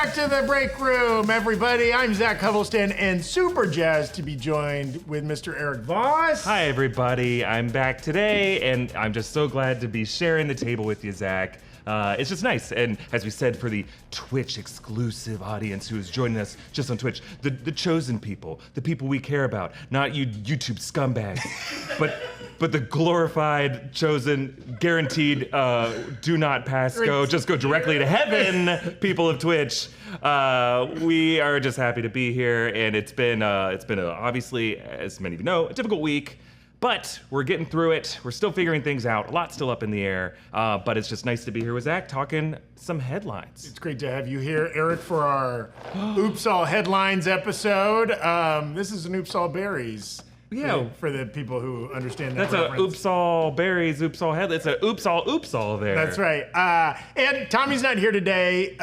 back to the Breakroom, everybody. I'm Zach Huddleston, and super jazzed to be joined with Mr. Erik Voss. Hi, everybody. I'm back today, and I'm just so glad to be sharing the table with you, Zach. It's just nice, and as we said, for the Twitch exclusive audience who is joining us just on Twitch, the chosen people, the people we care about, not you YouTube scumbags, but the glorified, chosen, guaranteed, do not pass go, just go directly to heaven, people of Twitch. We are just happy to be here, and it's been obviously, as many of you know, a difficult week. But we're getting through it. We're still figuring things out. A lot's still up in the air. But it's just nice to be here with Zach talking some headlines. It's great to have you here, Erik, for our Oops All Headlines episode. This is an Oops All Berries. Yeah. For the people who understand that That's reference. a Oops All Berries, Oops All Headlines. It's a Oops All there. That's right. And Tommy's not here today,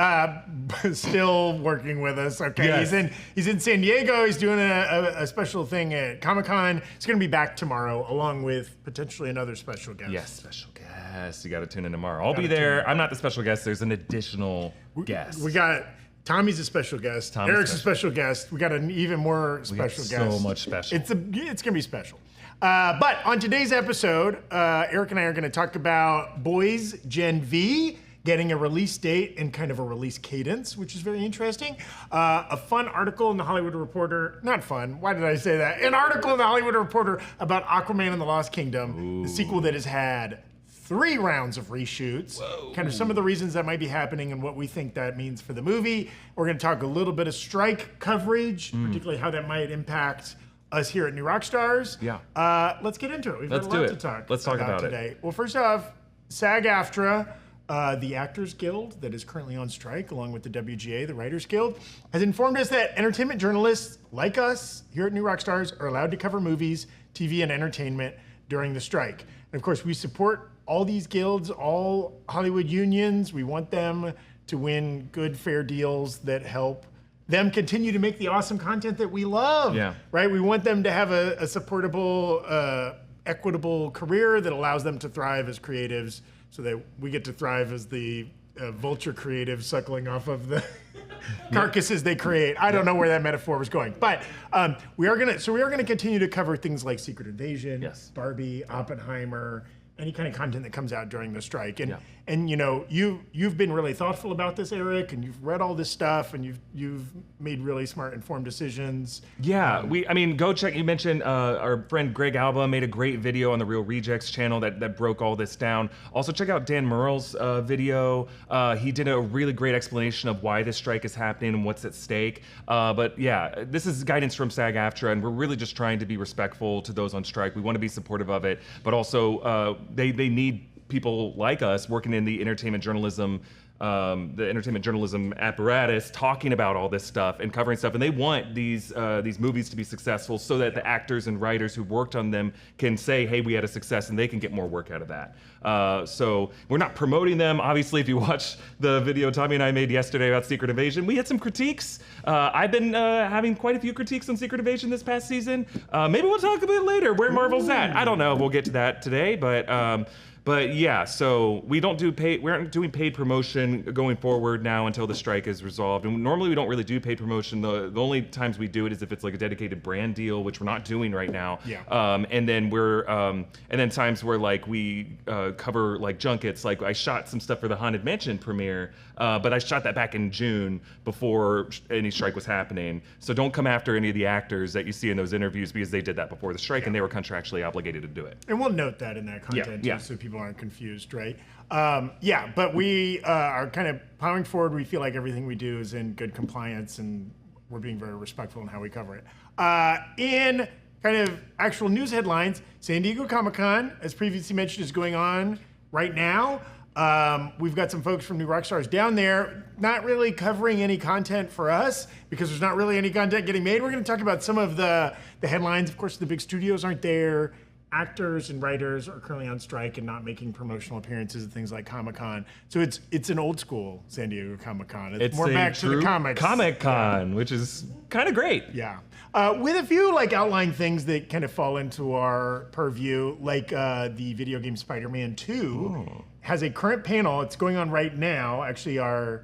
still working with us. Okay, Yes. He's in San Diego. He's doing a special thing at Comic-Con. He's going to be back tomorrow, along with potentially another special guest. Yes, special guest. You got to tune in tomorrow. I'll be there. I'm not the special guest. There's an additional guest. We got Tommy's a special guest. Erik's a special guest. We got an even more special guest. So much special. It's gonna be special. But on today's episode, Erik and I are going to talk about Boys Gen V getting a release date and kind of a release cadence, which is very interesting. A fun article in the Hollywood Reporter, not fun, why did I say that? An article in the Hollywood Reporter about Aquaman and the Lost Kingdom, the sequel that has had 3 rounds of reshoots, kind of some of the reasons that might be happening and what we think that means for the movie. We're going to talk a little bit of strike coverage, particularly how that might impact us here at New Rockstars. Yeah. Let's get into it. We've Let's got a lot do to it. talk Let's talk about it. today. Well, first off, SAG-AFTRA, the Actors Guild that is currently on strike, along with the WGA, the Writers Guild, has informed us that entertainment journalists like us here at New Rockstars are allowed to cover movies, TV, and entertainment during the strike. And of course, we support all these guilds, all Hollywood unions. We want them to win good, fair deals that help them continue to make the awesome content that we love. Yeah. Right? We want them to have a supportable, equitable career that allows them to thrive as creatives, so that we get to thrive as the vulture creatives suckling off of the carcasses they create. I don't know where that metaphor was going, but we are gonna continue to cover things like Secret Invasion, Yes. Barbie, Oppenheimer, any kind of content that comes out during the strike. And you know, you've been really thoughtful about this, Erik, and you've read all this stuff, and you've made really smart, informed decisions. Yeah, go check. You mentioned our friend Greg Alba made a great video on the Real Rejects channel that broke all this down. Also, check out Dan Murrell's video. He did a really great explanation of why this strike is happening and what's at stake. But yeah, this is guidance from SAG-AFTRA, and we're really just trying to be respectful to those on strike. We want to be supportive of it, but also they need people like us working in the entertainment journalism apparatus, talking about all this stuff and covering stuff, and they want these movies to be successful so that the actors and writers who worked on them can say, hey, we had a success, and they can get more work out of that. So we're not promoting them. Obviously, if you watch the video Tommy and I made yesterday about Secret Invasion, we had some critiques. I've been having quite a few critiques on Secret Invasion this past season. Maybe we'll talk a bit later where Marvel's at. I don't know. We'll get to that today, but yeah, so we aren't doing paid promotion going forward now until the strike is resolved. And normally we don't really do paid promotion. The only times we do it is if it's like a dedicated brand deal, which we're not doing right now. Yeah. And then times where like we cover like junkets. Like I shot some stuff for the Haunted Mansion premiere, but I shot that back in June before any strike was happening. So don't come after any of the actors that you see in those interviews, because they did that before the strike and they were contractually obligated to do it. And we'll note that in that content, Yeah. so people aren't confused, right? But we are kind of plowing forward. We feel like everything we do is in good compliance, and we're being very respectful in how we cover it. In kind of actual news headlines, San Diego Comic-Con, as previously mentioned, is going on right now. We've got some folks from New Rockstars down there, not really covering any content for us because there's not really any content getting made. We're going to talk about some of the headlines. Of course, the big studios aren't there. Actors and writers are currently on strike and not making promotional appearances at things like Comic-Con. So it's an old school San Diego Comic-Con. It's more back to the comics. Comic-Con, which is kind of great. Yeah. With a few like outlying things that kind of fall into our purview, like the video game Spider-Man 2 has a current panel. It's going on right now. Actually, our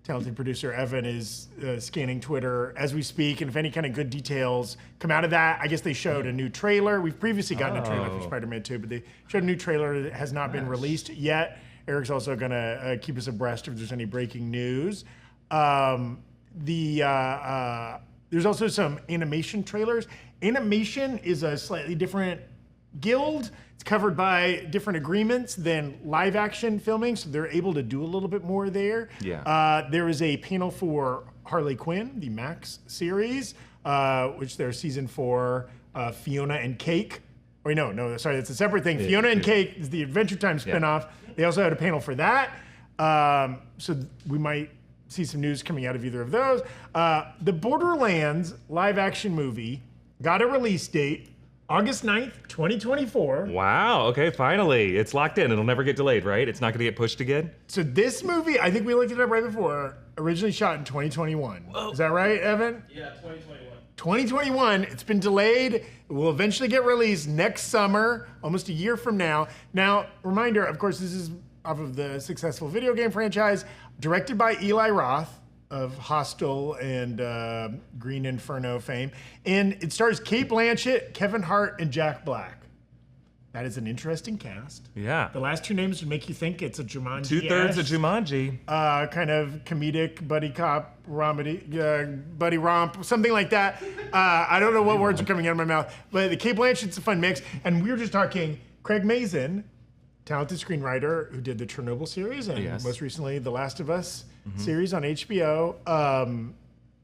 talented producer Evan is scanning Twitter as we speak, and if any kind of good details come out of that, I guess they showed a new trailer. We've previously gotten a trailer for Spider-Man 2, but they showed a new trailer that has not been released yet. Eric's also going to keep us abreast if there's any breaking news. There's also some animation trailers. Animation is a slightly different guild. It's covered by different agreements than live action filming, so they're able to do a little bit more there. Yeah. There is a panel for Harley Quinn, the Max series, which their season 4, Fiona and Cake. Wait, no, sorry, it's a separate thing. Fiona and Cake is the Adventure Time spinoff. They also had a panel for that. So we might see some news coming out of either of those. The Borderlands live action movie got a release date, August 9th, 2024. Wow, okay, finally. It's locked in. It'll never get delayed, right? It's not going to get pushed again? So this movie, I think we looked it up right before, originally shot in 2021. Whoa. Is that right, Evan? Yeah, 2021. 2021. It's been delayed. It will eventually get released next summer, almost a year from now. Now, reminder, of course, this is off of the successful video game franchise, directed by Eli Roth of Hostel and Green Inferno fame. And it stars Cate Blanchett, Kevin Hart, and Jack Black. That is an interesting cast. Yeah. The last two names would make you think it's a Jumanji. 2/3 of Jumanji. Kind of comedic buddy cop, buddy romp, something like that. I don't know what words are coming out of my mouth, but the Cate Blanchett's a fun mix. And we were just talking, Craig Mazin, talented screenwriter who did the Chernobyl series and most recently the Last of Us series on HBO,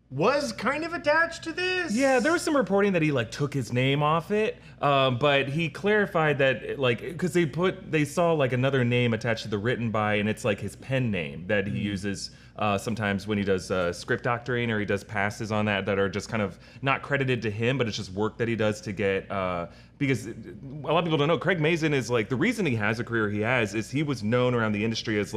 was kind of attached to this. Yeah, there was some reporting that he took his name off it, but he clarified that because they saw another name attached to the written by, and it's his pen name that he uses sometimes when he does script doctoring or he does passes on that are just kind of not credited to him, but it's just work that he does to get. Because a lot of people don't know, Craig Mazin is the reason he has a career he has is he was known around the industry as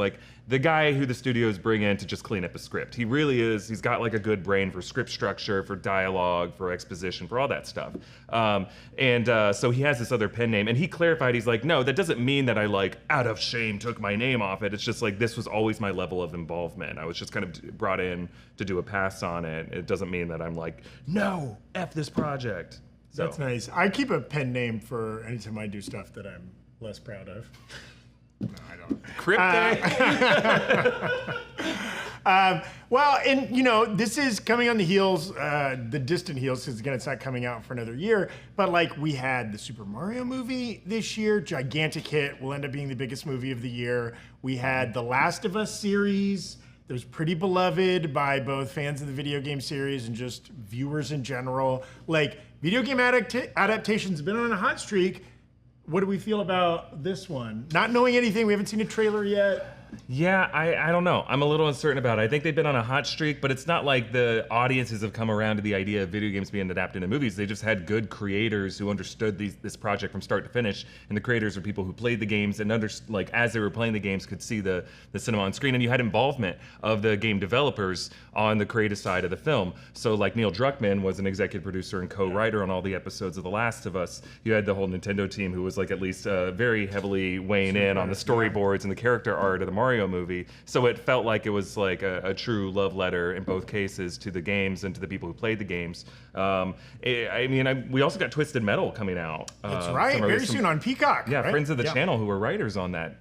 the guy who the studios bring in to just clean up a script. He really is. He's got a good brain for script structure, for dialogue, for exposition, for all that stuff. So he has this other pen name, and he clarified, he's no, that doesn't mean that I out of shame took my name off it. It's just this was always my level of involvement. I was just kind of brought in to do a pass on it. It doesn't mean that I'm no, F this project. So. That's nice. I keep a pen name for anytime I do stuff that I'm less proud of. No, I don't. Cryptic. Well, and this is coming on the heels, the distant heels, because again, it's not coming out for another year. But we had the Super Mario movie this year, gigantic hit, will end up being the biggest movie of the year. We had the Last of Us series. That was pretty beloved by both fans of the video game series and just viewers in general. Video game adaptations have been on a hot streak. What do we feel about this one? Not knowing anything, we haven't seen a trailer yet. Yeah, I don't know. I'm a little uncertain about it. I think they've been on a hot streak, but it's not like the audiences have come around to the idea of video games being adapted into movies. They just had good creators who understood this project from start to finish, and the creators are people who played the games and as they were playing the games could see the cinema on screen, and you had involvement of the game developers on the creative side of the film. So Neil Druckmann was an executive producer and co-writer on all the episodes of The Last of Us. You had the whole Nintendo team who was at least very heavily weighing in on the storyboards and the character art of the Mario movie, so it felt like it was a true love letter in both cases to the games and to the people who played the games. We also got Twisted Metal coming out. That's right, very soon on Peacock. Yeah, right? friends of the channel who were writers on that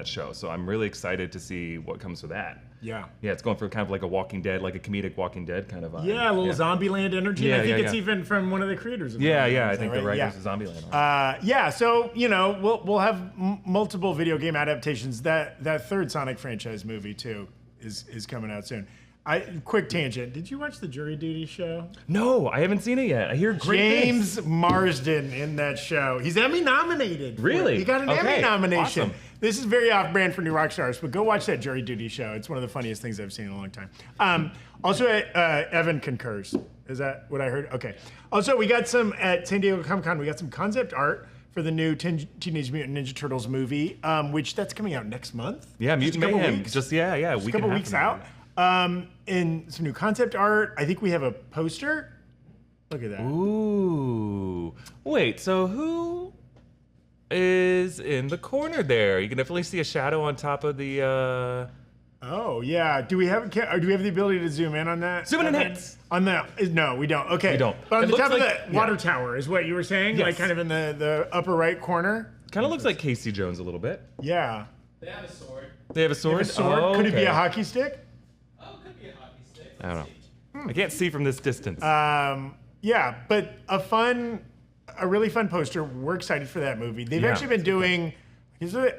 show. So I'm really excited to see what comes with that. Yeah. Yeah, it's going for kind of a Walking Dead, a comedic Walking Dead kind of vibe. Yeah, a little Zombieland energy. Yeah, I think it's even from one of the creators. Of I think the writers of Zombieland. So we'll have multiple video game adaptations. That third Sonic franchise movie too is coming out soon. Quick tangent. Did you watch the Jury Duty show? No, I haven't seen it yet. I hear great James things. Marsden in that show. He's Emmy nominated. Really? He got an Emmy nomination. Awesome. This is very off-brand for new Rockstars, but go watch that Jury Duty show. It's one of the funniest things I've seen in a long time. Also, Evan concurs. Is that what I heard? Okay. Also, we got some at San Diego Comic-Con. We got some concept art for the new Teenage Mutant Ninja Turtles movie, which that's coming out next month. Yeah, Mutant Mayhem. Just a couple weeks out. And some new concept art. I think we have a poster. Look at that. Ooh. Wait, so who is in the corner there? You can definitely see a shadow on top of the Oh yeah. Do we have the ability to zoom in on that? Zoom in and Evan? hits. On the no, we don't. Okay. We don't. But on It the looks top of like- the water tower is what you were saying, Yes. like kind of in the upper right corner. Kind of looks like Casey Jones a little bit. Yeah. They have a sword. They have a sword. A sword. Oh, Could it be okay. a hockey stick? Oh, it could be a hockey stick. I don't know. Let's see. I can't see from this distance. Yeah, but a really fun poster. We're excited for that movie. They've Yeah, actually been it's a good doing.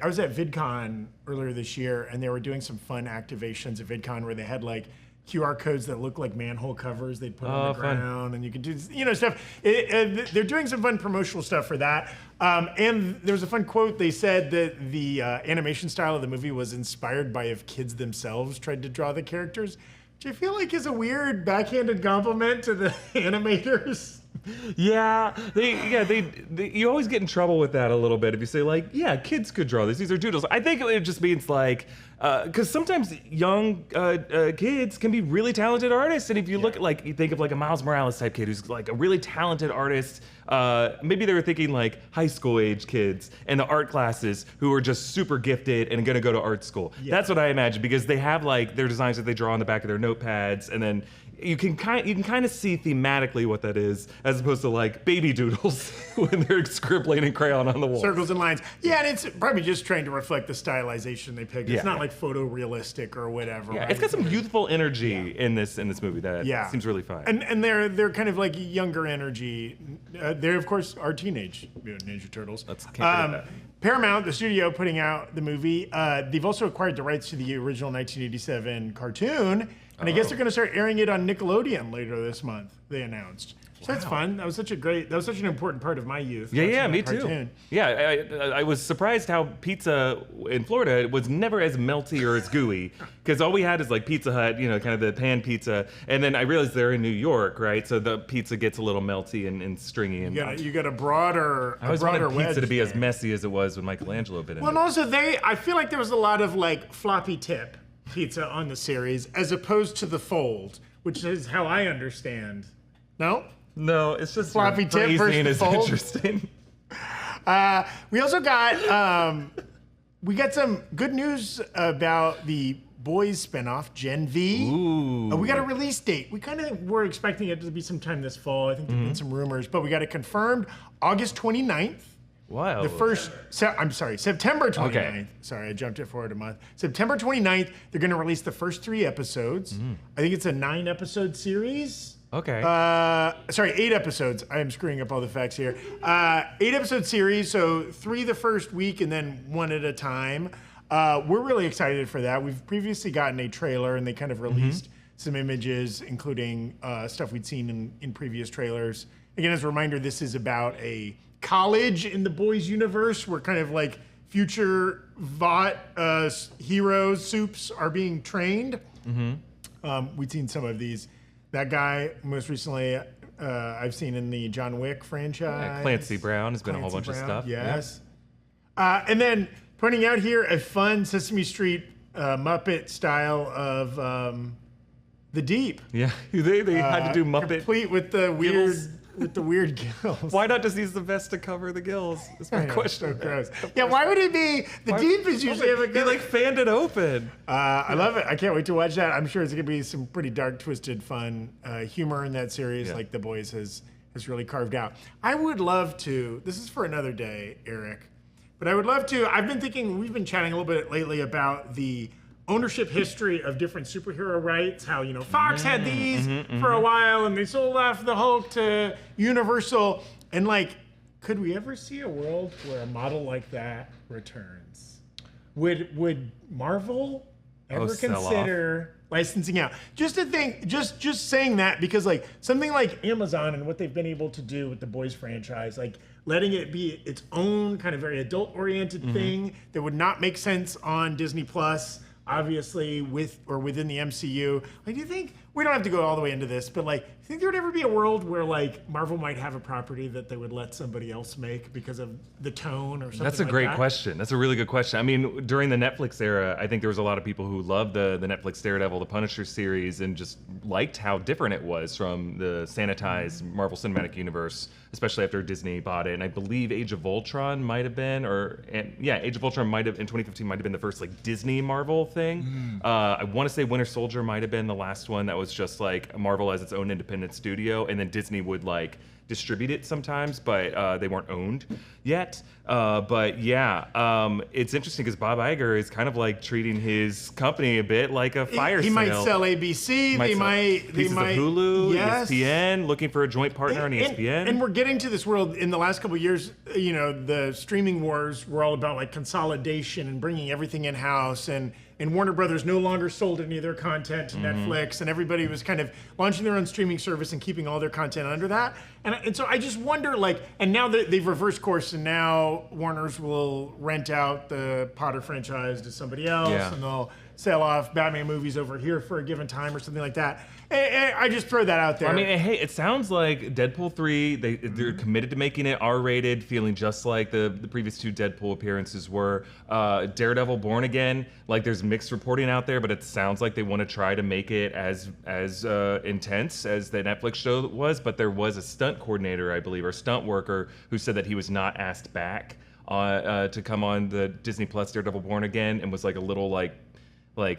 I was at VidCon earlier this year, and they were doing some fun activations at VidCon where they had like QR codes that look like manhole covers they'd put on the fun. ground, and you could do stuff. They're doing some fun promotional stuff for that. And there was a fun quote. They said that the animation style of the movie was inspired by if kids themselves tried to draw the characters, which I feel like is a weird backhanded compliment to the animators. Yeah, you always get in trouble with that a little bit if you say like, yeah, kids could draw this. These are doodles. I think it just means like, because sometimes young kids can be really talented artists, and if you look at like, you think of like a Miles Morales type kid who's like a really talented artist. Maybe they were thinking like high school age kids and the art classes who are just super gifted and gonna go to art school. Yeah. That's what I imagine because they have like their designs that they draw on the back of their notepads, and then you can kind of see thematically what that is, as opposed to like baby doodles when they're scribbling in crayon on the wall. Circles and lines. Yeah, and it's probably just trying to reflect the stylization they picked. It's Yeah. not like photorealistic or whatever. Yeah, right? it's got some youthful energy in this movie that seems really fun. And they're kind of like younger energy. They of course are teenage Mutant Ninja Turtles. Can't forget that. Paramount, the studio putting out the movie, they've also acquired the rights to the original 1987 cartoon, and I guess they're going to start airing it on Nickelodeon later this month. They announced. So that's fun. That was such an important part of my youth. Yeah, watching me that too. cartoon. Yeah, I was surprised how pizza in Florida was never as melty or as gooey, because all we had is like Pizza Hut, kind of the pan pizza, and then I realized they're in New York, right? So the pizza gets a little melty and stringy. And You got a broader, I always broader wanted pizza wedge to be as there. messy as it was when Michelangelo bit in Well, and it. also I feel like there was a lot of like floppy tip pizza on the series as opposed to the fold, which is how I understand. No? No, it's just Floppy tip versus phrasing the is fold. interesting. We also got we got some good news about the Boys spinoff, Gen V. Ooh. We got a release date. We kind of were expecting it to be sometime this fall. I think there have been some rumors, but we got it confirmed August 29th. Wow. The first, September 29th. Okay. Sorry, I jumped it forward a month. September 29th, they're going to release the first 3 episodes. I think it's a 9-episode series. Okay. 8 episodes. I am screwing up all the facts here. 8-episode series, so 3 the first week and then 1 at a time. We're really excited for that. We've previously gotten a trailer and they kind of released some images, including stuff we'd seen in previous trailers. Again, as a reminder, this is about a college in the Boys universe where kind of like future Vought heroes, soups are being trained. We'd seen some of these. That guy, most recently, I've seen in the John Wick franchise. Yeah, Clancy Brown has been a whole bunch Clancy of Brown, stuff. Yes. And then pointing out here a fun Sesame Street Muppet style of The Deep. Yeah, they had to do Muppet. Complete with the weird gills. Why not just use the vest to cover the gills? That's my I know, question. so gross. Yeah, why would it be The Deep is usually have a They good like fanned it open. I love it. I can't wait to watch that. I'm sure it's gonna be some pretty dark, twisted, fun humor in that series, Yeah. like The Boys has really carved out. I would love to. This is for another day, Eric, but I would love to. I've been thinking. We've been chatting a little bit lately about the ownership history of different superhero rights. How Fox had these for a while, and they sold off the Hulk to Universal. And like, could we ever see a world where a model like that returns? Would Marvel ever sell off. consider licensing out? Just to think, just saying that because like something like Amazon and what they've been able to do with the Boys franchise, like letting it be its own kind of very adult-oriented thing that would not make sense on Disney Plus, obviously within the MCU. Like, do you think we don't have to go all the way into this, but like, you think there would ever be a world where like Marvel might have a property that they would let somebody else make because of the tone or something? That's a like great that? question. That's a really good question. I mean, during the Netflix era, I think there was a lot of people who loved the Netflix Daredevil, the Punisher series, and just liked how different it was from the sanitized Marvel Cinematic Universe, especially after Disney bought it. And I believe Age of Ultron might have been, Age of Ultron might have, in 2015, might have been the first like Disney Marvel thing. I want to say Winter Soldier might have been the last one that was just like Marvel as its own independent studio, and then Disney would like distribute it sometimes, but they weren't owned yet. But yeah, it's interesting because Bob Iger is kind of like treating his company a bit like a fire He sale. might sell ABC. They might. Pieces of Hulu, Yes. ESPN, looking for a joint partner on ESPN. And we're getting to this world in the last couple of years. You know, the streaming wars were all about like consolidation and bringing everything in house, and Warner Brothers no longer sold any of their content to Netflix, and everybody was kind of launching their own streaming service and keeping all their content under that. And so I just wonder, like, and now that they've reversed course, and now Warner's will rent out the Potter franchise to somebody else, and they'll sell off Batman movies over here for a given time or something like that. And I just throw that out there. I mean, hey, it sounds like Deadpool 3, they're committed to making it R-rated, feeling just like the previous two Deadpool appearances were. Daredevil Born Again, like there's mixed reporting out there, but it sounds like they want to try to make it as intense as the Netflix show was, but there was a stunt coordinator, I believe, or stunt worker who said that he was not asked back to come on the Disney Plus Daredevil Born Again, and was like a little like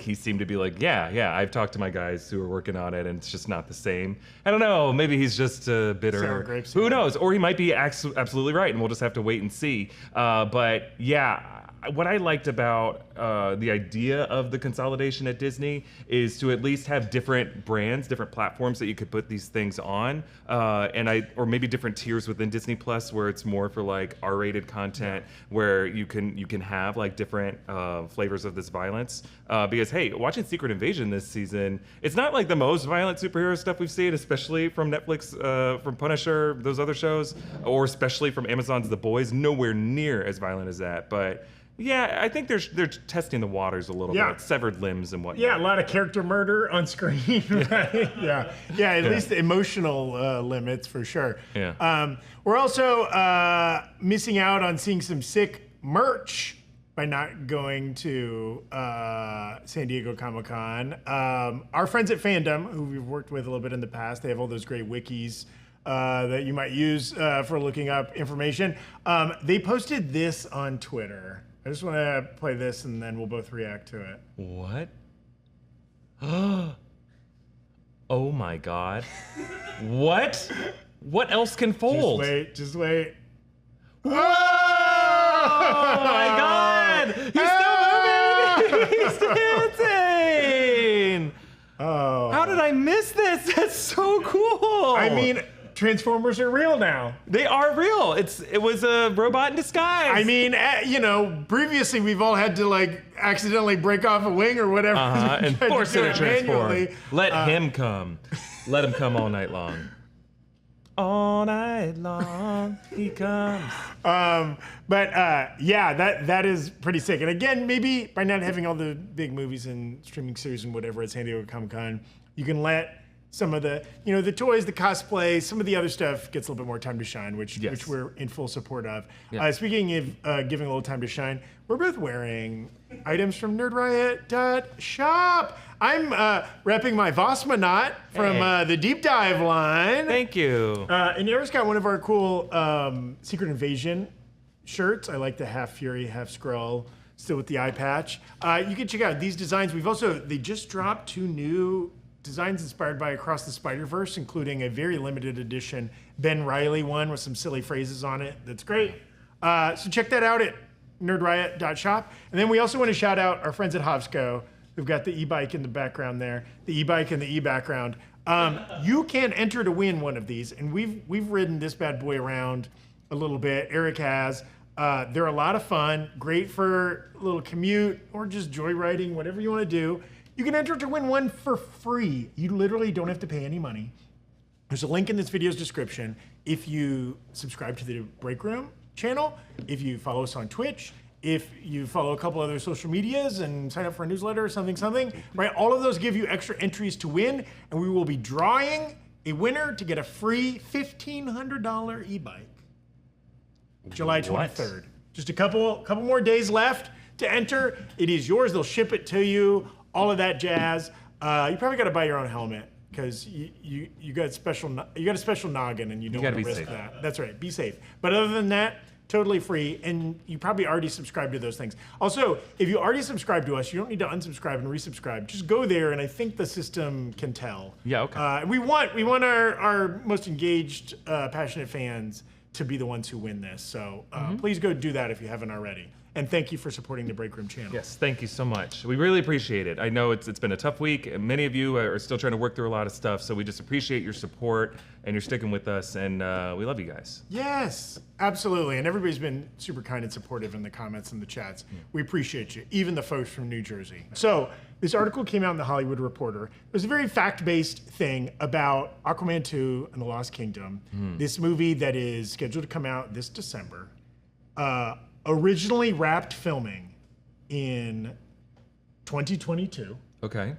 he seemed to be like, yeah, I've talked to my guys who are working on it, and it's just not the same. I don't know. Maybe he's just bitter. Sour grapes. Who knows? Or he might be absolutely right, and we'll just have to wait and see. But yeah, what I liked about the idea of the consolidation at Disney is to at least have different brands, different platforms that you could put these things on, or maybe different tiers within Disney Plus where it's more for like R-rated content, where you can have like different flavors of this violence. Because hey, watching Secret Invasion this season, it's not like the most violent superhero stuff we've seen, especially from Netflix, from Punisher, those other shows, or especially from Amazon's The Boys. Nowhere near as violent as that, but. Yeah, I think they're testing the waters a little bit, severed limbs and whatnot. Yeah, a lot of character murder on screen, right? At least emotional limits for sure. Yeah. We're also missing out on seeing some sick merch by not going to San Diego Comic-Con. Our friends at Fandom, who we've worked with a little bit in the past, they have all those great wikis that you might use for looking up information. They posted this on Twitter. I just want to play this, and then we'll both react to it. What? Oh my God. What? What else can fold? Just wait. Whoa! Oh my God! He's still moving! He's dancing! Oh. How did I miss this? That's so cool! I mean, Transformers are real now. They are real. It was a robot in disguise. I mean, previously we've all had to like accidentally break off a wing or whatever. And force it to transform. manually. Let him come. Let him come all night long. All night long, he comes. That is pretty sick. And again, maybe by not having all the big movies and streaming series and whatever at San Diego Comic-Con, you can let some of the, the toys, the cosplay, some of the other stuff gets a little bit more time to shine, which we're in full support of. Yeah. Speaking of giving a little time to shine, we're both wearing items from NerdRiot.shop. I'm repping my Voss Manat from the Deep Dive line. Thank you. And Erik's got one of our cool Secret Invasion shirts. I like the half Fury, half Skrull, still with the eye patch. You can check out these designs. They just dropped 2 new designs inspired by Across the Spider-Verse, including a very limited edition Ben Reilly one with some silly phrases on it. That's great. So check that out at nerdriot.shop. And then we also want to shout out our friends at Hovsco, who've got the e-bike in the background there, the e-bike in the e-background. You can enter to win one of these, and we've ridden this bad boy around a little bit. Erik has. They're a lot of fun, great for a little commute or just joyriding, whatever you want to do. You can enter to win one for free. You literally don't have to pay any money. There's a link in this video's description. If you subscribe to the Breakroom channel, if you follow us on Twitch, if you follow a couple other social medias and sign up for a newsletter or something, right? All of those give you extra entries to win, and we will be drawing a winner to get a free $1,500 e-bike. July 23rd. Just a couple more days left to enter. It is yours. They'll ship it to you. All of that jazz. You probably got to buy your own helmet because you got a special noggin and you don't want to risk that. That's right. Be safe. But other than that, totally free, and you probably already subscribed to those things. Also, if you already subscribe to us, you don't need to unsubscribe and resubscribe. Just go there, and I think the system can tell. Yeah, okay. We want our most engaged, passionate fans to be the ones who win this. So please go do that if you haven't already. And thank you for supporting the Breakroom channel. Yes, thank you so much. We really appreciate it. I know it's been a tough week, and many of you are still trying to work through a lot of stuff, so we just appreciate your support, and you're sticking with us, and we love you guys. Yes, absolutely. And everybody's been super kind and supportive in the comments and the chats. We appreciate you, even the folks from New Jersey. So this article came out in the Hollywood Reporter. It was a very fact-based thing about Aquaman 2 and the Lost Kingdom, this movie that is scheduled to come out this December. Originally wrapped filming in 2022. Okay.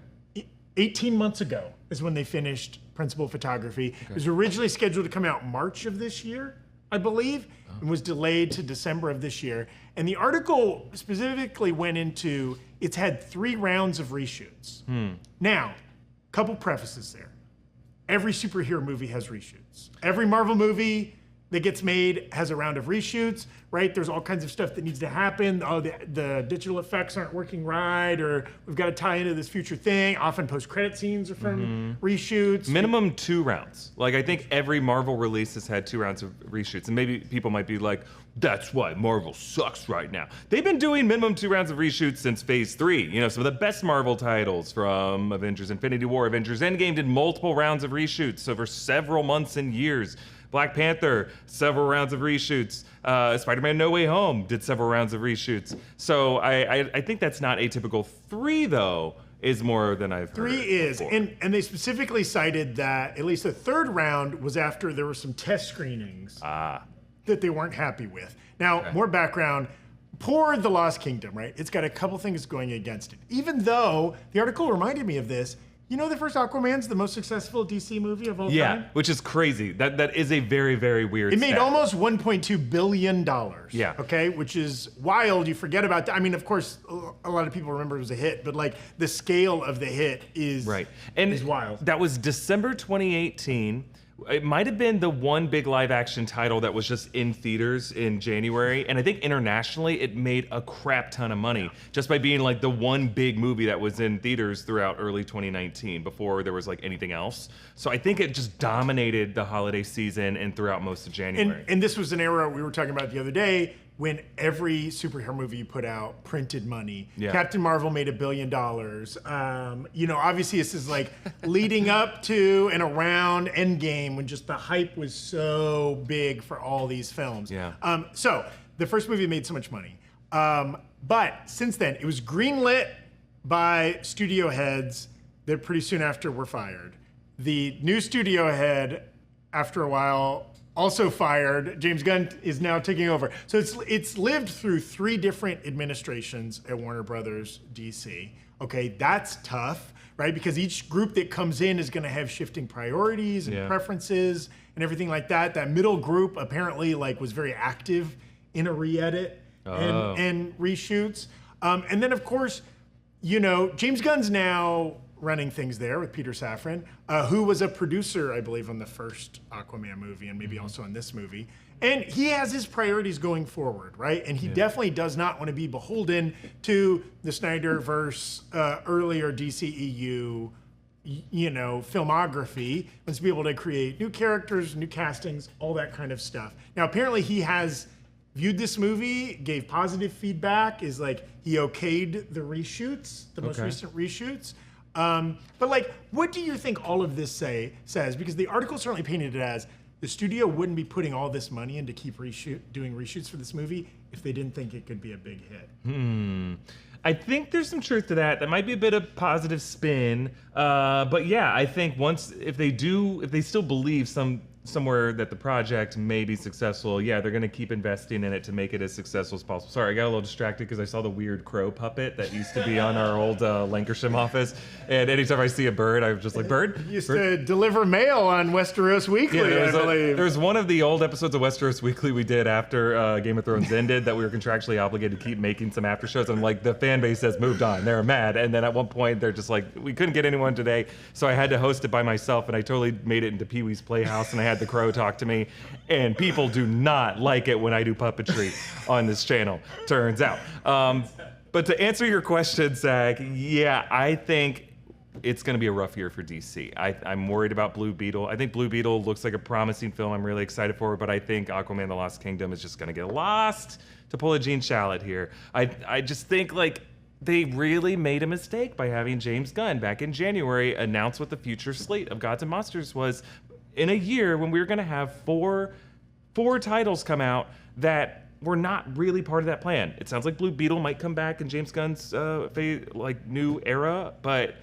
18 months ago is when they finished principal photography. Okay. It was originally scheduled to come out March of this year, I believe, and was delayed to December of this year. And the article specifically went into, it's had 3 rounds of reshoots. Now, couple prefaces there. Every superhero movie has reshoots. Every Marvel movie that gets made has a round of reshoots, right? There's all kinds of stuff that needs to happen. Oh, the digital effects aren't working right, or we've got to tie into this future thing. Often post-credit scenes are from reshoots. Minimum 2 rounds. Like, I think every Marvel release has had 2 rounds of reshoots, and maybe people might be like, that's why Marvel sucks right now. They've been doing minimum 2 rounds of reshoots since Phase 3. You know, some of the best Marvel titles from Avengers Infinity War, Avengers Endgame did multiple rounds of reshoots over several months and years. Black Panther, several rounds of reshoots. Spider-Man No Way Home did several rounds of reshoots. So I think that's not atypical. 3, though, is more than I've heard. 3 is, before. and they specifically cited that at least the 3rd round was after there were some test screenings that they weren't happy with. Now, more background. Poor The Lost Kingdom, right? It's got a couple things going against it. Even though the article reminded me of this, you know, the first Aquaman's the most successful DC movie of all time? Yeah, which is crazy. That is a very, very weird It made stat. almost $1.2 billion. Yeah. Okay, which is wild. You forget about that. I mean, of course, a lot of people remember it was a hit, but like the scale of the hit is, is wild. That was December 2018. It might have been the one big live action title that was just in theaters in January. And I think internationally it made a crap ton of money just by being like the one big movie that was in theaters throughout early 2019 before there was like anything else. So I think it just dominated the holiday season and throughout most of January. And this was an era we were talking about the other day when every superhero movie you put out printed money. Yeah. Captain Marvel made $1 billion. You know, obviously this is like leading up to and around Endgame when just the hype was so big for all these films. Yeah. So the first movie made so much money. But since then, it was greenlit by studio heads that pretty soon after were fired. The new studio head, after a while, also fired. James Gunn is now taking over. So it's lived through 3 different administrations at Warner Brothers DC. Okay, that's tough, right? Because each group that comes in is going to have shifting priorities and preferences and everything like that. That middle group apparently like was very active in a re-edit and reshoots. And then of course, you know, James Gunn's now running things there with Peter Safran, who was a producer, I believe, on the first Aquaman movie and maybe also in this movie. And he has his priorities going forward, right? And he definitely does not want to be beholden to the Snyderverse, earlier DCEU, you know, filmography. Wants to be able to create new characters, new castings, all that kind of stuff. Now, apparently he has viewed this movie, gave positive feedback, is like, he okayed the reshoots, the most recent reshoots. But like, what do you think all of this says? Because the article certainly painted it as the studio wouldn't be putting all this money in to keep doing reshoots for this movie if they didn't think it could be a big hit. I think there's some truth to that. That might be a bit of positive spin. But yeah, I think if they still believe some somewhere that the project may be successful, yeah, they're going to keep investing in it to make it as successful as possible. Sorry, I got a little distracted because I saw the weird crow puppet that used to be on our old Lancashire office. And anytime I see a bird, I'm just like, bird? Used Bird? to deliver mail on Westeros Weekly, Yeah, I believe. there was one of the old episodes of Westeros Weekly we did after Game of Thrones ended that we were contractually obligated to keep making some after shows. And like the fan base has moved on. They're mad. And then at one point, they're just like, we couldn't get anyone today. So I had to host it by myself. And I totally made it into Pee-wee's Playhouse. And I had the crow talk to me. And people do not like it when I do puppetry on this channel, turns out. But to answer your question, Zach, yeah, I think it's going to be a rough year for DC. I'm worried about Blue Beetle. I think Blue Beetle looks like a promising film. I'm really excited for it, but I think Aquaman: The Lost Kingdom is just going to get lost, to pull a Gene Shalit here. I just think like they really made a mistake by having James Gunn back in January announce what the future slate of Gods and Monsters was in a year when we were going to have four titles come out that were not really part of that plan. It sounds like Blue Beetle might come back in James Gunn's new era, but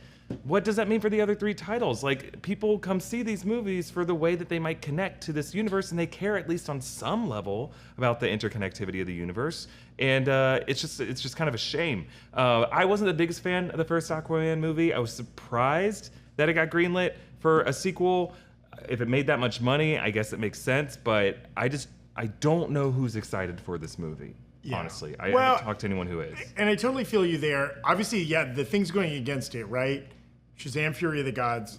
what does that mean for the other 3 titles? Like, people come see these movies for the way that they might connect to this universe, and they care at least on some level about the interconnectivity of the universe. And it's just kind of a shame. I wasn't the biggest fan of the first Aquaman movie. I was surprised that it got greenlit for a sequel. If it made that much money, I guess it makes sense, but I don't know who's excited for this movie. Yeah. Honestly, I haven't talked to anyone who is. And I totally feel you there. Obviously, yeah, the things going against it, right? Shazam! Fury of the Gods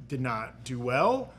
did not do well.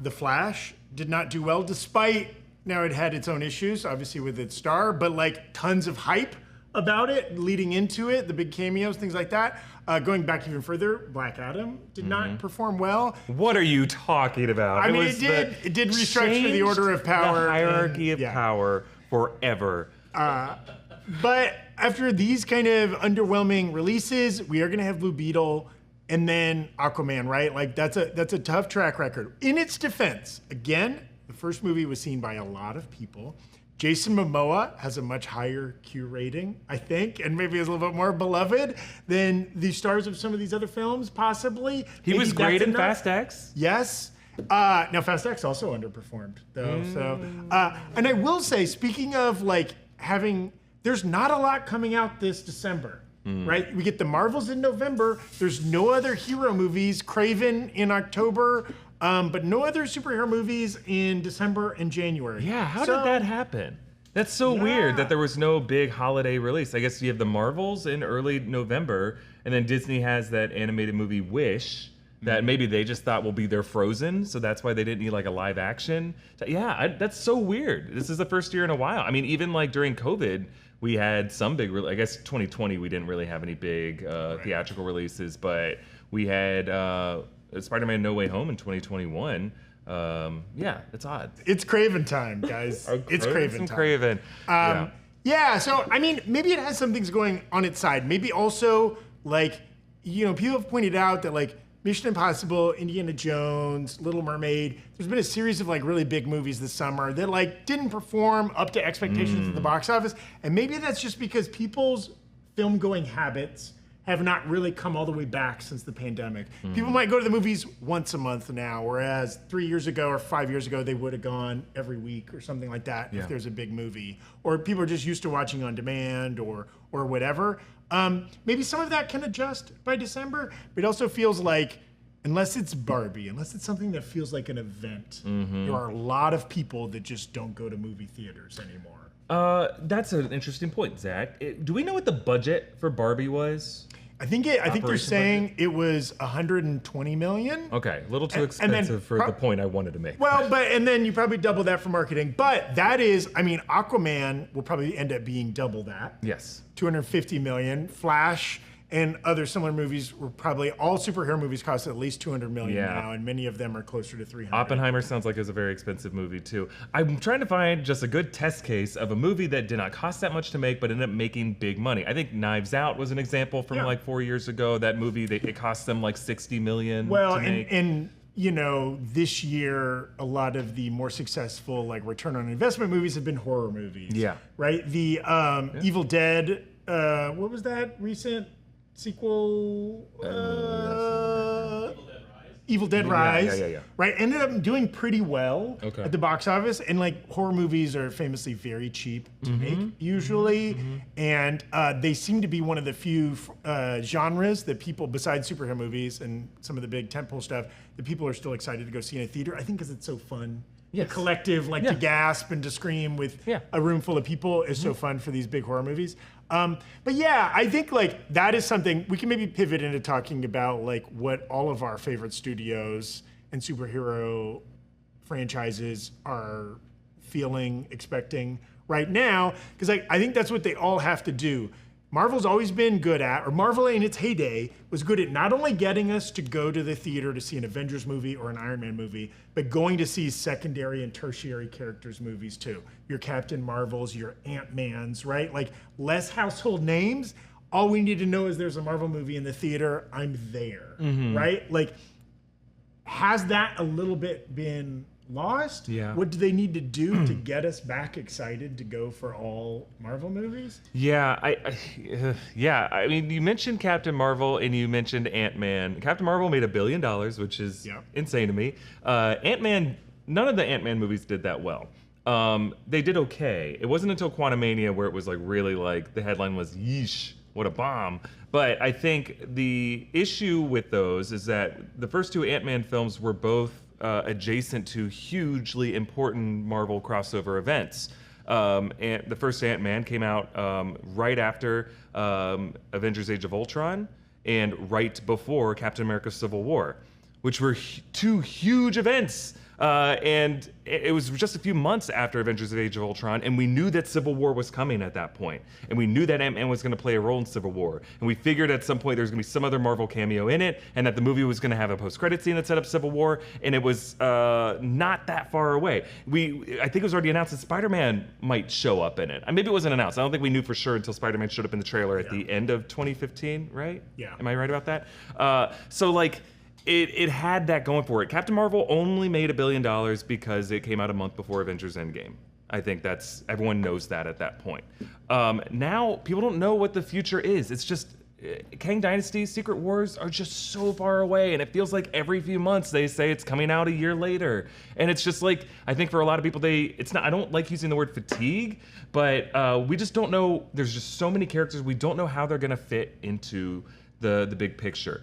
The Flash did not do well, despite now it had its own issues, obviously with its star, but like tons of hype about it leading into it, the big cameos, things like that. Going back even further, Black Adam did not perform well. What are you talking about? I mean, it did restructure the order of power. The hierarchy of power forever. But after these kind of underwhelming releases, we are going to have Blue Beetle and then Aquaman, right? Like that's a tough track record. In its defense, again, the first movie was seen by a lot of people. Jason Momoa has a much higher Q rating, I think, and maybe is a little bit more beloved than the stars of some of these other films, possibly. He was great in Fast X. Yes. Now, Fast X also underperformed, though. So, and I will say, speaking of like there's not a lot coming out this December, right? We get the Marvels in November. There's no other hero movies. Kraven in October. But no other superhero movies in December and January. Yeah, how did that happen? That's so weird that there was no big holiday release. I guess you have the Marvels in early November, and then Disney has that animated movie Wish that maybe they just thought will be their Frozen, so that's why they didn't need like a live action. Yeah, that's so weird. This is the first year in a while. I mean, even like during COVID, we had some big, I guess 2020 we didn't really have any big theatrical releases, but we had Spider-Man No Way Home in 2021. Yeah, it's odd. It's Kraven time, guys. It's Kraven time. Kraven. Yeah, so I mean, maybe it has some things going on its side. Maybe also, like, people have pointed out that like Mission Impossible, Indiana Jones, Little Mermaid, there's been a series of like really big movies this summer that like didn't perform up to expectations at the box office. And maybe that's just because people's film going habits have not really come all the way back since the pandemic. People might go to the movies once a month now, whereas 3 years ago or 5 years ago, they would have gone every week or something like that if there's a big movie. Or people are just used to watching on demand or whatever. Maybe some of that can adjust by December, but it also feels like, unless it's Barbie, unless it's something that feels like an event, there are a lot of people that just don't go to movie theaters anymore. That's an interesting point, Zach. Do we know what the budget for Barbie was? I think they're saying it was 120 million. Okay, a little too expensive for the point I wanted to make. Well, and then you probably double that for marketing. But that is, I mean, Aquaman will probably end up being double that. Yes. 250 million. Flash and other similar movies were probably, all superhero movies cost at least 200 million now, and many of them are closer to 300. Oppenheimer sounds like it's a very expensive movie too. I'm trying to find just a good test case of a movie that did not cost that much to make but ended up making big money. I think Knives Out was an example from like 4 years ago. That movie, it cost them like 60 million to make. And this year, a lot of the more successful like return on investment movies have been horror movies. Yeah. Right? The Evil Dead, what was that recent sequel? Evil Dead Rise? Evil Dead Rise, yeah. right? Ended up doing pretty well Okay. at the box office, and like horror movies are famously very cheap to make usually, and they seem to be one of the few genres that people, besides superhero movies and some of the big tentpole stuff, that people are still excited to go see in a theater. I think because it's so fun. Yes. The collective, like to gasp and to scream with a room full of people is so fun for these big horror movies. But yeah, I think like that is something we can maybe pivot into talking about, like what all of our favorite studios and superhero franchises are feeling, expecting right now, because I think that's what they all have to do. Marvel's always been good at, or Marvel in its heyday was good at not only getting us to go to the theater to see an Avengers movie or an Iron Man movie, but going to see secondary and tertiary characters movies too. Your Captain Marvels, your Ant-Mans, right? Like less household names. All we need to know is there's a Marvel movie in the theater, I'm there, right? Like, has that a little bit been lost? Yeah. What do they need to do to get us back excited to go for all Marvel movies? Yeah, I mean, you mentioned Captain Marvel and you mentioned Ant-Man. Captain Marvel made $1 billion, which is insane to me. Ant-Man, none of the Ant-Man movies did that well. They did okay. It wasn't until Quantumania where it was like really like the headline was yeesh, what a bomb. But I think the issue with those is that the first two Ant-Man films were both adjacent to hugely important Marvel crossover events. And the first Ant-Man came out right after Avengers Age of Ultron and right before Captain America Civil War, which were two huge events. And it was just a few months after Avengers Age of Ultron, and we knew that Civil War was coming at that point. And we knew that Ant-Man was going to play a role in Civil War. And we figured at some point there was going to be some other Marvel cameo in it, and that the movie was going to have a post-credit scene that set up Civil War, and it was not that far away. I think it was already announced that Spider-Man might show up in it. Maybe it wasn't announced. I don't think we knew for sure until Spider-Man showed up in the trailer at the end of 2015, right? Yeah. Am I right about that? So, like... It had that going for it. Captain Marvel only made $1 billion because it came out a month before Avengers Endgame. I think everyone knows that at that point. Now, people don't know what the future is. It's just, Kang Dynasty, Secret Wars are just so far away, and it feels like every few months they say it's coming out a year later. And it's just like, I think for a lot of people, I don't like using the word fatigue, but we just don't know, there's just so many characters, we don't know how they're gonna fit into the big picture.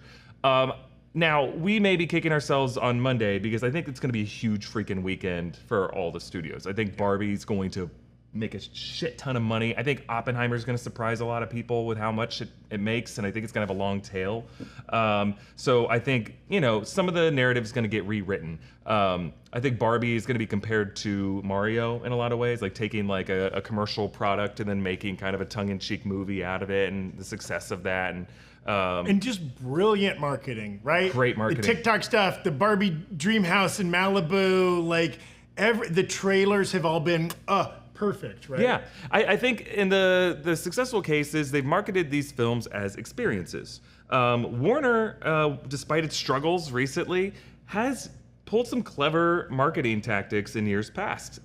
Now, we may be kicking ourselves on Monday because I think it's going to be a huge freaking weekend for all the studios. I think Barbie's going to make a shit ton of money. I think Oppenheimer's going to surprise a lot of people with how much it makes, and I think it's going to have a long tail. So I think, some of the narrative's going to get rewritten. I think Barbie is going to be compared to Mario in a lot of ways, like taking like a commercial product and then making kind of a tongue-in-cheek movie out of it, and the success of that. And just brilliant marketing, right? Great marketing. The TikTok stuff, the Barbie dream house in Malibu, like the trailers have all been perfect, right? Yeah, I think in the successful cases, they've marketed these films as experiences. Warner, despite its struggles recently, has pulled some clever marketing tactics in years past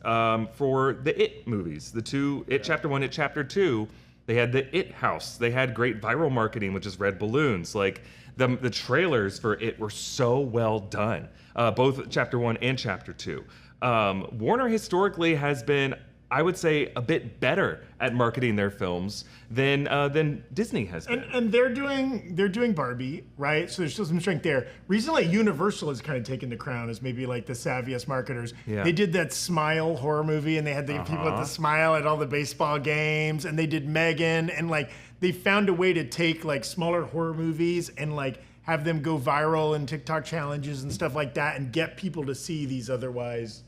for the It movies, the two, It Chapter 1, It Chapter 2. They had the It House. They had great viral marketing, which is red balloons. Like the trailers for It were so well done, both Chapter 1 and Chapter 2. Warner historically has been, I would say, a bit better at marketing their films than Disney has been. And they're doing Barbie, right? So there's still some strength there. Recently, Universal has kind of taken the crown as maybe like the savviest marketers. Yeah. They did that Smile horror movie, and they had the people at the Smile at all the baseball games, and they did Megan, and like they found a way to take like smaller horror movies and like have them go viral in TikTok challenges and stuff like that, and get people to see these otherwise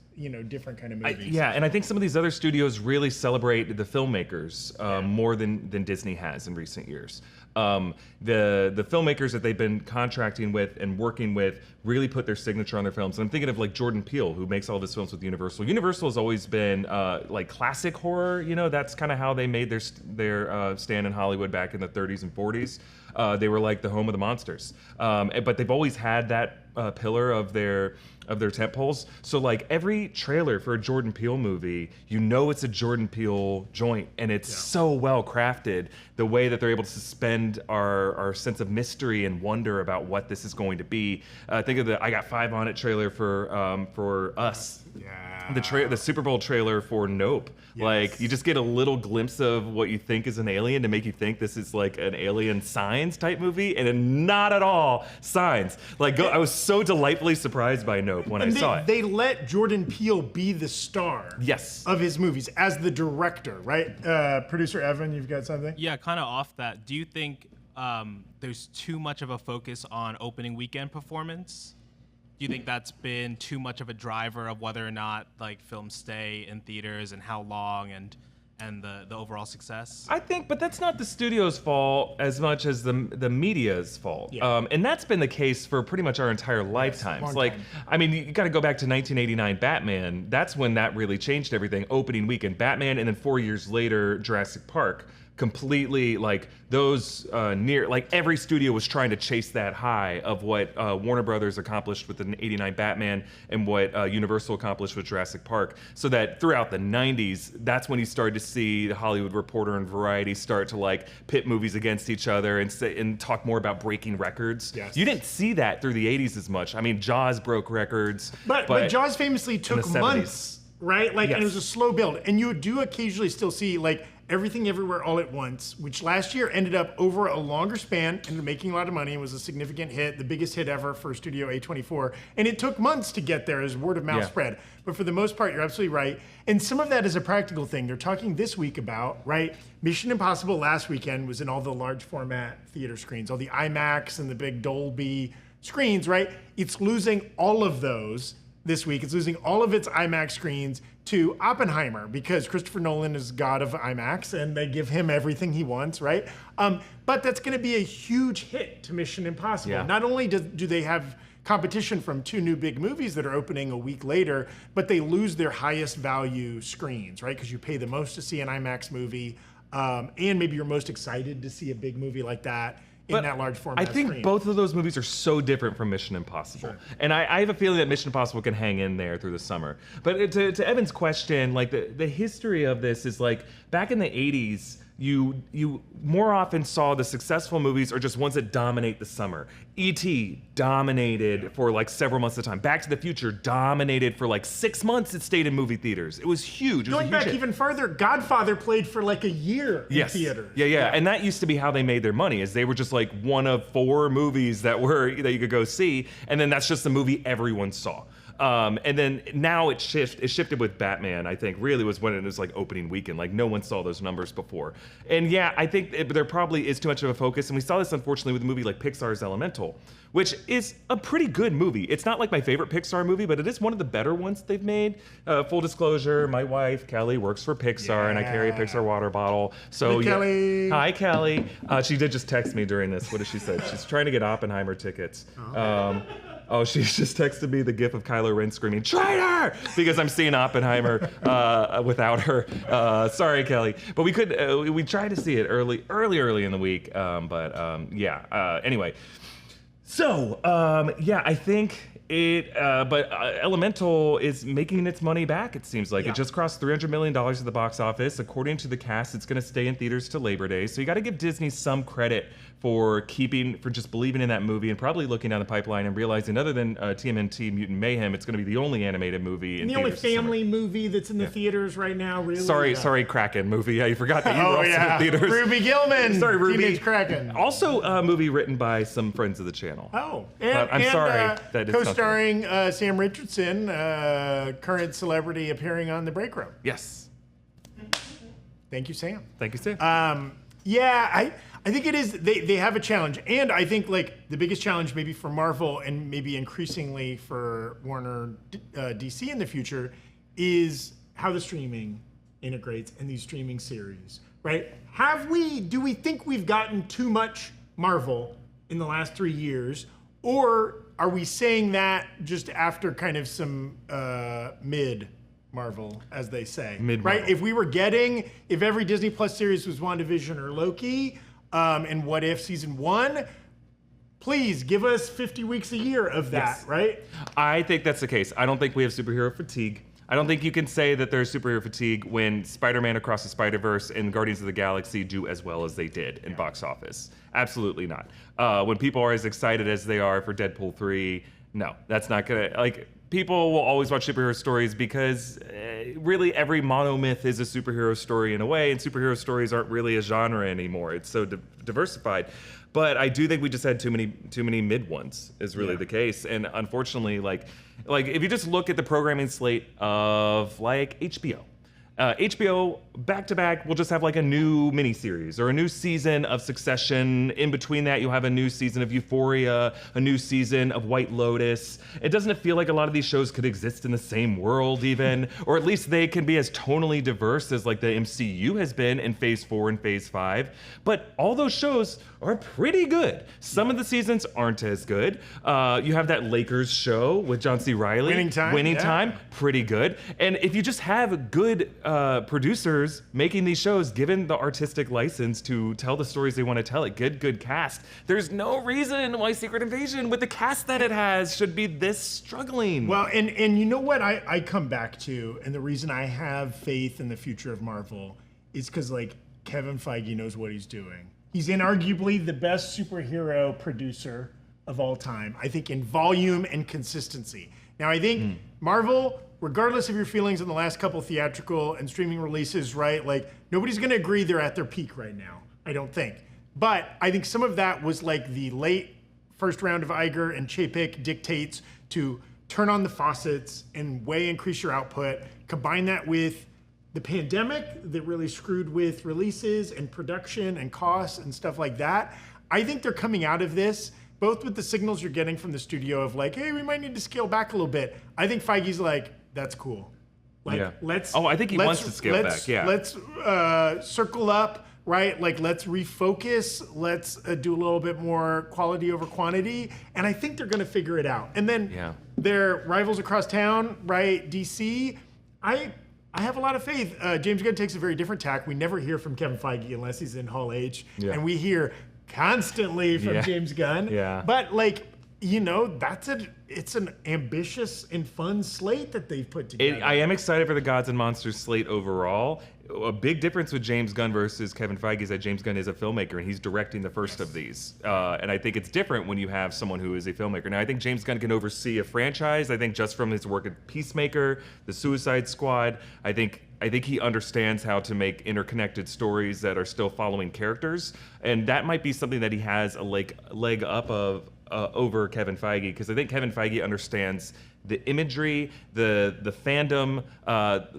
different kind of movies. And I think some of these other studios really celebrate the filmmakers more than Disney has in recent years. The filmmakers that they've been contracting with and working with really put their signature on their films. And I'm thinking of like Jordan Peele, who makes all of his films with Universal. Universal has always been like classic horror. That's kind of how they made their stand in Hollywood back in the 30s and 40s. They were like the home of the monsters. But they've always had that pillar of their tent poles. So like every trailer for a Jordan Peele movie, you know it's a Jordan Peele joint, and it's so well crafted. The way that they're able to suspend our sense of mystery and wonder about what this is going to be. Think of the I Got 5 on It trailer for Us. Yeah. The Super Bowl trailer for Nope. Yes. Like you just get a little glimpse of what you think is an alien to make you think this is like an Alien Signs type movie, and not at all Signs. Like I was so delightfully surprised by Nope when I saw it. They let Jordan Peele be the star of his movies as the director, right? Producer Evan, you've got something? Yeah, kind of off that. Do you think there's too much of a focus on opening weekend performance? Do you think that's been too much of a driver of whether or not like films stay in theaters and how long and the overall success? I think, but that's not the studio's fault as much as the media's fault. Yeah. And that's been the case for pretty much our entire lifetimes. long Like, time. I mean, you got to go back to 1989 Batman. That's when that really changed everything. Opening weekend Batman, and then 4 years later Jurassic Park. Completely like those every studio was trying to chase that high of what Warner Brothers accomplished with the '89 Batman and what Universal accomplished with Jurassic Park. So that throughout the '90s, that's when you started to see the Hollywood Reporter and Variety start to like pit movies against each other and talk more about breaking records. Yes. You didn't see that through the '80s as much. I mean, Jaws broke records, But Jaws famously took the 70s. months, right? Like, and it Yes. was a slow build. And you do occasionally still see like Everything Everywhere All at Once, which last year ended up over a longer span and making a lot of money and was a significant hit, the biggest hit ever for Studio A24. And it took months to get there as word of mouth spread. But for the most part, you're absolutely right. And some of that is a practical thing. They're talking this week about, right? Mission Impossible last weekend was in all the large format theater screens, all the IMAX and the big Dolby screens, right? It's losing all of those this week. It's losing all of its IMAX screens to Oppenheimer because Christopher Nolan is god of IMAX and they give him everything he wants, right? But that's going to be a huge hit to Mission Impossible. Yeah. Not only do they have competition from 2 new big movies that are opening a week later, but they lose their highest value screens, right? Because you pay the most to see an IMAX movie, and maybe you're most excited to see a big movie like that in that large format I think screen. both of those movies are so different from Mission Impossible. Sure. And I have a feeling that Mission Impossible can hang in there through the summer. But to Evan's question, like the history of this is like back in the 80s, you more often saw the successful movies are just ones that dominate the summer. E.T. dominated for like several months at a time. Back to the Future dominated for like 6 months. It stayed in movie theaters. It was huge. It was Going a huge back hit. even further, Godfather played for like a year in theaters. Yeah. And that used to be how they made their money, is they were just like one of 4 movies that you could go see, and then that's just the movie everyone saw. And then now it shifted with Batman, I think, really was when it was like opening weekend. Like no one saw those numbers before. And yeah, I think there probably is too much of a focus. And we saw this, unfortunately, with a movie like Pixar's Elemental, which is a pretty good movie. It's not like my favorite Pixar movie, but it is one of the better ones they've made. Full disclosure, my wife, Kelly, works for Pixar, and I carry a Pixar water bottle. So Hey, Kelly. Hi, Kelly. She did just text me during this. What did she say? She's trying to get Oppenheimer tickets. She just texted me the gif of Kylo Ren screaming, "Traitor!" because I'm seeing Oppenheimer without her. Sorry, Kelly. But we tried to see it early in the week. Anyway. So, I think but Elemental is making its money back, it seems like. Yeah. It just crossed $300 million at the box office. According to the cast, it's going to stay in theaters till Labor Day. So you got to give Disney some credit for just believing in that movie and probably looking down the pipeline and realizing, other than TMNT Mutant Mayhem, it's going to be the only animated movie in And the only theaters this summer. family movie that's in the theaters right now, really. Sorry, Kraken movie. Yeah, you forgot that you were also in theaters. Ruby Gillman. Sorry, Ruby. Teenage Kraken. Also a movie written by some friends of the channel. Oh, I'm sorry that it's not co-starring Sam Richardson, current celebrity appearing on The Breakroom. Yes. Thank you, Sam. Thank you, Sam. I think it is. They have a challenge, and I think like the biggest challenge maybe for Marvel and maybe increasingly for Warner DC in the future is how the streaming integrates in these streaming series, right? Do we think we've gotten too much Marvel in the last 3 years, or are we saying that just after kind of some mid Marvel, as they say, right? If every Disney Plus series was WandaVision or Loki, and What If season 1, please give us 50 weeks a year of that, Yes. right? I think that's the case. I don't think we have superhero fatigue. I don't think you can say that there's superhero fatigue when Spider-Man Across the Spider-Verse and Guardians of the Galaxy do as well as they did in box office. Absolutely not. When people are as excited as they are for Deadpool 3, no, that's not gonna, like, people will always watch superhero stories because really every monomyth is a superhero story in a way, and superhero stories aren't really a genre anymore. It's so diversified. But I do think we just had too many mid ones is really the case. And unfortunately, like if you just look at the programming slate of like HBO, HBO back to back will just have like a new miniseries or a new season of Succession. In between that, you'll have a new season of Euphoria, a new season of White Lotus. It doesn't feel like a lot of these shows could exist in the same world even, or at least they can be as tonally diverse as like the MCU has been in Phase 4 and Phase 5. But all those shows are pretty good. Some of the seasons aren't as good. You have that Lakers show with John C. Reilly. Winning Time, pretty good. And if you just have good producers making these shows, given the artistic license to tell the stories they want to tell, good cast, there's no reason why Secret Invasion, with the cast that it has, should be this struggling. Well, and you know what I come back to, and the reason I have faith in the future of Marvel is because, like, Kevin Feige knows what he's doing. He's inarguably the best superhero producer of all time, I think, in volume and consistency. Now, I think Marvel, regardless of your feelings on the last couple theatrical and streaming releases, right? Like, nobody's gonna agree they're at their peak right now, I don't think. But I think some of that was like the late first round of Iger and Chapek dictates to turn on the faucets and way increase your output, combine that with the pandemic that really screwed with releases and production and costs and stuff like that. I think they're coming out of this, both with the signals you're getting from the studio of like, hey, we might need to scale back a little bit. I think Feige's like, that's cool. Like, let's. Oh, I think he wants to scale back. Yeah. Let's circle up, right? Like, let's refocus. Let's do a little bit more quality over quantity. And I think they're going to figure it out. And then their rivals across town, right? DC. I have a lot of faith. James Gunn takes a very different tack. We never hear from Kevin Feige unless he's in Hall H. And we hear constantly from James Gunn. But, like, you know, it's an ambitious and fun slate that they've put together. I am excited for the Gods and Monsters slate overall. A big difference with James Gunn versus Kevin Feige is that James Gunn is a filmmaker and he's directing the first of these. And I think it's different when you have someone who is a filmmaker. Now, I think James Gunn can oversee a franchise. I think just from his work at Peacemaker, The Suicide Squad, I think he understands how to make interconnected stories that are still following characters. And that might be something that he has a leg up of over Kevin Feige, because I think Kevin Feige understands the imagery, the fandom,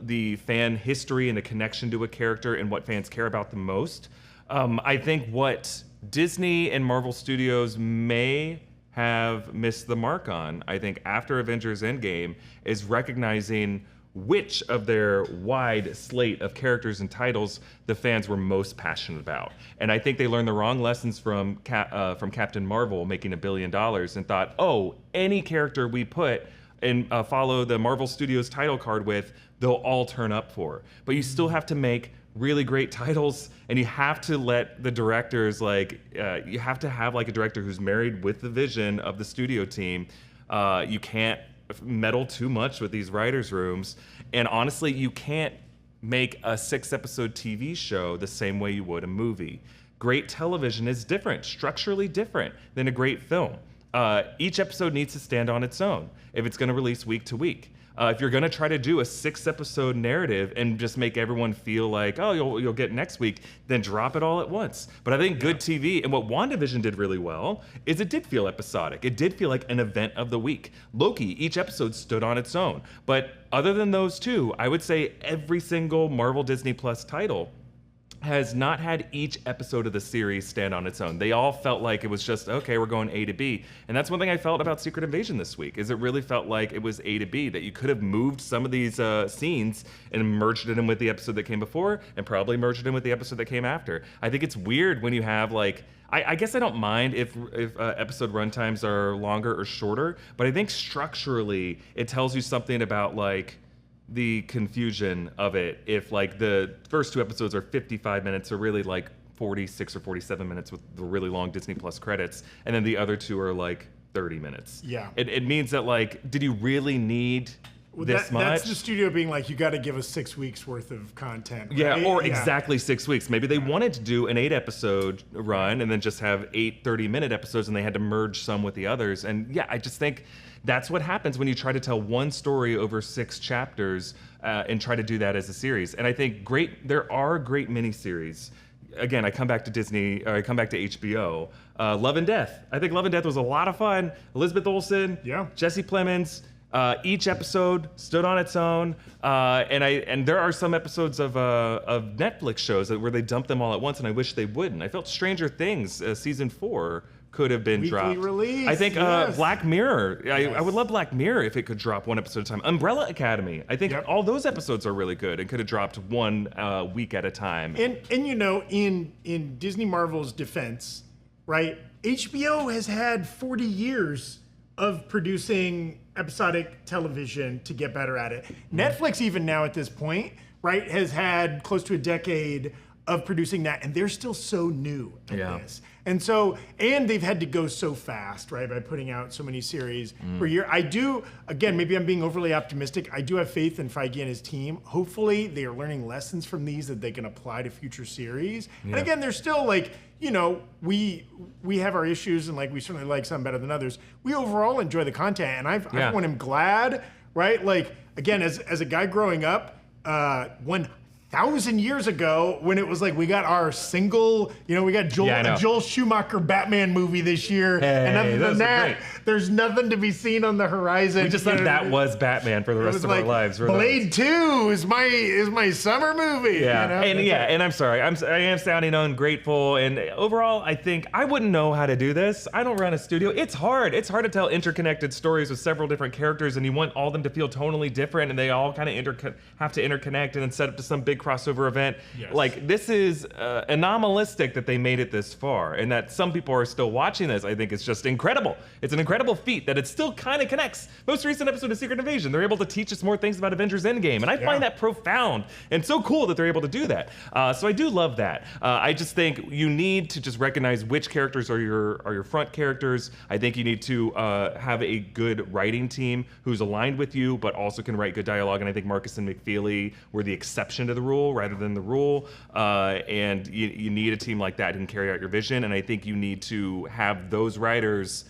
the fan history, and the connection to a character and what fans care about the most. I think what Disney and Marvel Studios may have missed the mark on, I think after Avengers Endgame, is recognizing which of their wide slate of characters and titles the fans were most passionate about. And I think they learned the wrong lessons from Captain Marvel making $1 billion and thought, oh, any character we put and follow the Marvel Studios title card with, they'll all turn up for. But you still have to make really great titles, and you have to let the directors, you have to have like a director who's married with the vision of the studio team. You can't meddle too much with these writers' rooms. And honestly, you can't make a 6-episode TV show the same way you would a movie. Great television is different, structurally different than a great film. Each episode needs to stand on its own if it's going to release week to week. If you're going to try to do a 6-episode narrative and just make everyone feel like, oh, you'll get next week, then drop it all at once. But I think good TV, and what WandaVision did really well, is it did feel episodic. It did feel like an event of the week. Loki, each episode stood on its own. But other than those two, I would say every single Marvel Disney Plus title has not had each episode of the series stand on its own. They all felt like it was just, okay, we're going A to B. And that's one thing I felt about Secret Invasion this week, is it really felt like it was A to B, that you could have moved some of these scenes and merged it in with the episode that came before and probably merged it in with the episode that came after. I think it's weird when you have like, I guess I don't mind if episode runtimes are longer or shorter, but I think structurally it tells you something about like the confusion of it if like the first 2 episodes are 55 minutes or really like 46 or 47 minutes with the really long Disney Plus credits, and then the other 2 are like 30 minutes. Yeah. It means that, like, did you really need this much? That's the studio being like, you got to give us 6 weeks worth of content. Right? Yeah, or exactly 6 weeks. Maybe they wanted to do an 8-episode run and then just have 8 30-minute episodes, and they had to merge some with the others. And yeah, I just think that's what happens when you try to tell one story over 6 chapters and try to do that as a series. And I think there are great miniseries. Again, I come back to Disney, or I come back to HBO. Love and Death. I think Love and Death was a lot of fun. Elizabeth Olsen, Jesse Plemons. Each episode stood on its own, and there are some episodes of Netflix shows where they dump them all at once, and I wish they wouldn't. I felt Stranger Things season 4 could have been dropped. Release. I think Black Mirror. I would love Black Mirror if it could drop one episode at a time. Umbrella Academy. I think all those episodes are really good and could have dropped one week at a time. And you know, in Disney Marvel's defense, right? HBO has had 40 years of producing episodic television to get better at it. Netflix, even now at this point, right, has had close to a decade of producing that, and they're still so new at this. And so, and they've had to go so fast, right, by putting out so many series per year. I do, again, maybe I'm being overly optimistic. I do have faith in Feige and his team. Hopefully, they are learning lessons from these that they can apply to future series. And again, they're still like, you know, we have our issues, and like we certainly like some better than others. We overall enjoy the content, and I am glad, right? Like, again, as a guy growing up, 1,000 years ago, when it was like we got our single, you know, we got Joel Schumacher Batman movie this year, and other than that, there's nothing to be seen on the horizon. We just thought that was Batman for the rest of our lives. Blade 2 is my summer movie. Yeah, you know? and I'm sorry, I am sounding ungrateful, and overall, I think I wouldn't know how to do this. I don't run a studio. It's hard. It's hard to tell interconnected stories with several different characters, and you want all of them to feel tonally different, and they all kind of have to interconnect and then set up to some big crossover event. Like, this is anomalistic that they made it this far, and that some people are still watching this. I think it's just incredible. It's an incredible feat that it still kind of connects. Most recent episode of Secret Invasion, they're able to teach us more things about Avengers Endgame, and I find that profound and so cool that they're able to do that. So I do love that. I just think you need to just recognize which characters are your front characters. I think you need to have a good writing team who's aligned with you, but also can write good dialogue. And I think Marcus and McFeely were the exception to the rule rather than the rule. And you need a team like that who can carry out your vision. And I think you need to have those writers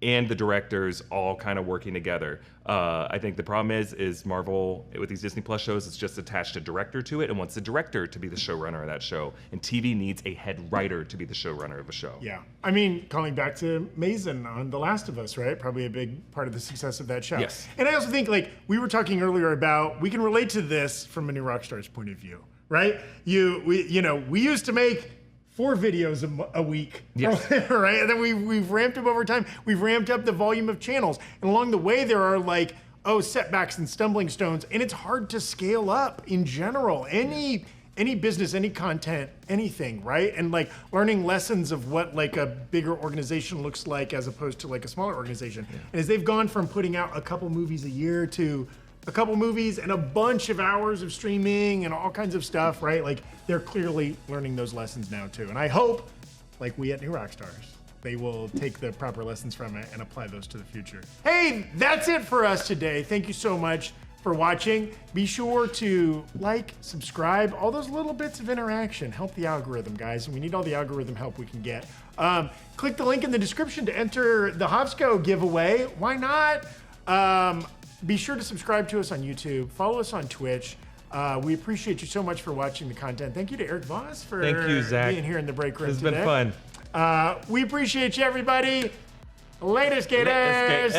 and the directors all kind of working together. I think the problem is Marvel, with these Disney Plus shows, it's just attached a director to it and wants the director to be the showrunner of that show. And TV needs a head writer to be the showrunner of a show. Yeah. I mean, calling back to Mason on The Last of Us, right? Probably a big part of the success of that show. Yes. And I also think, like, we were talking earlier about, we can relate to this from a new Rockstars point of view, right? We used to make 4 videos a week, right? And then we've ramped up over time. We've ramped up the volume of channels. And along the way, there are like, setbacks and stumbling stones. And it's hard to scale up in general. Any business, any content, anything, right? And like learning lessons of what like a bigger organization looks like as opposed to like a smaller organization. And as they've gone from putting out a couple movies a year to a couple movies and a bunch of hours of streaming and all kinds of stuff, right? Like, they're clearly learning those lessons now too. And I hope, like we at New Rockstars, they will take the proper lessons from it and apply those to the future. Hey, that's it for us today. Thank you so much for watching. Be sure to like, subscribe, all those little bits of interaction help the algorithm, guys. And we need all the algorithm help we can get. Click the link in the description to enter the Hovsco giveaway. Why not? Be sure to subscribe to us on YouTube. Follow us on Twitch. We appreciate you so much for watching the content. Thank you to Erik Voss for being here in the break room today. It's been fun. We appreciate you, everybody. Later, skaters.